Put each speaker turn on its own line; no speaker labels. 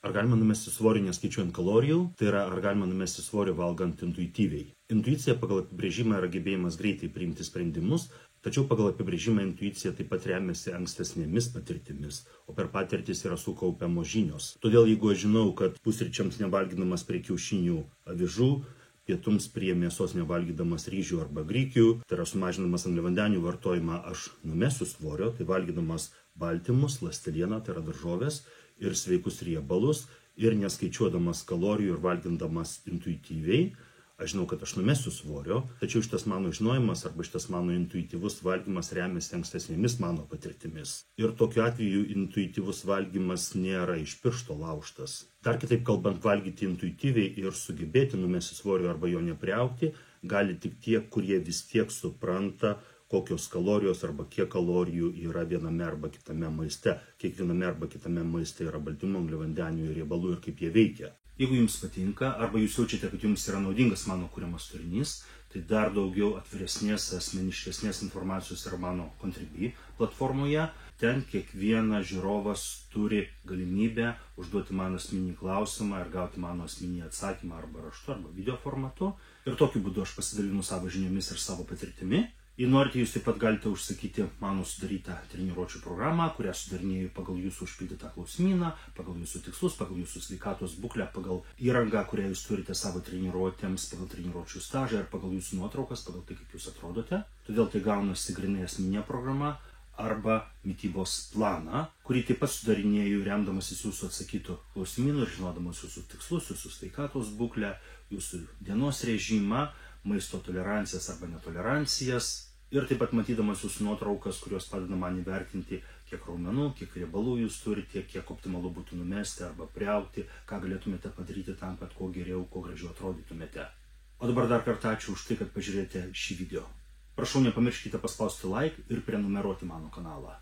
Ar galima numesti svorį neskaičiuojant kalorijų, tai yra ar galima numesti svorį valgant intuityviai. Intuicija pagal apibrėžimą yra gebėjimas greitai priimti sprendimus, tačiau pagal apibrėžimą intuicija taip pat remiasi ankstesnėmis patirtimis, o per patirtis yra sukaupiamos žinios. Todėl jeigu aš žinau, kad pusryčiams nevalgydamas prie kiaušinių avižų, pietums prie mėsos nevalgydamas ryžių arba grikių, tai yra sumažinamas angliavandenių vartojimą, aš numesiu svorio, tai valgydamas baltymus, ląstelieną, tai yra daržovės, ir sveikus riebalus, ir neskaičiuodamas kalorijų ir valgydamas intuityviai, aš žinau, kad aš numesiu svorio, tačiau šitas mano žinojimas arba šitas mano intuityvus valgymas remiasi ankstesnėmis mano patirtimis. Ir tokiu atveju intuityvus valgymas nėra iš piršto laužtas. Dar kitaip kalbant, valgyti intuityviai ir sugebėti numesti svorio arba jo nepriaugti, gali tik tie, kurie vis tiek supranta, kokios kalorijos arba kiek kalorijų yra viename arba kitame maiste. Kiekviename arba kitame maiste yra baltymų, angliavandenių ir riebalų ir kaip jie veikia. Jeigu jums patinka arba jūs jaučiate, kad jums yra naudingas mano kuriamas turinys, tai dar daugiau atviresnės, asmeniškesnės informacijos yra mano Contribui platformoje. Ten kiekvienas žiūrovas turi galimybę užduoti man asmeninį klausimą ir gauti mano asmeninį atsakymą arba raštu, arba video formatu. Ir tokiu būdu aš pasidalinu savo žiniomis ir savo patirtimi. Jei norite, jūs taip pat galite užsakyti mano sudarytą treniruočių programą, kurią sudarinėju pagal jūsų užpildytą klausimyną, pagal jūsų tikslus, pagal jūsų sveikatos būklę, pagal įrangą, kurią jūs turite savo treniruotėms, pagal treniruočių stažą ir pagal jūsų nuotraukas, pagal tai, kaip jūs atrodote. Todėl tai gaunasi grynai asmeninė programa arba mitybos planą, kurį taip pat sudarinėju remdamasis jūsų atsakytų klausimynų ir žinodamas jūsų tikslus, jūsų sveikatos būklę, jūsų dienos režimą, maisto tolerancijas arba netolerancijas ir taip pat matydamas jūsų nuotraukas, kurios padeda man įvertinti, kiek raumenų, kiek riebalų jūs turite, kiek optimalu būtų numesti arba priaugti, ką galėtumėte padaryti tam, kad kuo geriau, kuo gražiau atrodytumėte. O dabar dar kartą ačiū už tai, kad pažiūrėjote šį video. Prašau, nepamirškite paspausti like ir prenumeruoti mano kanalą.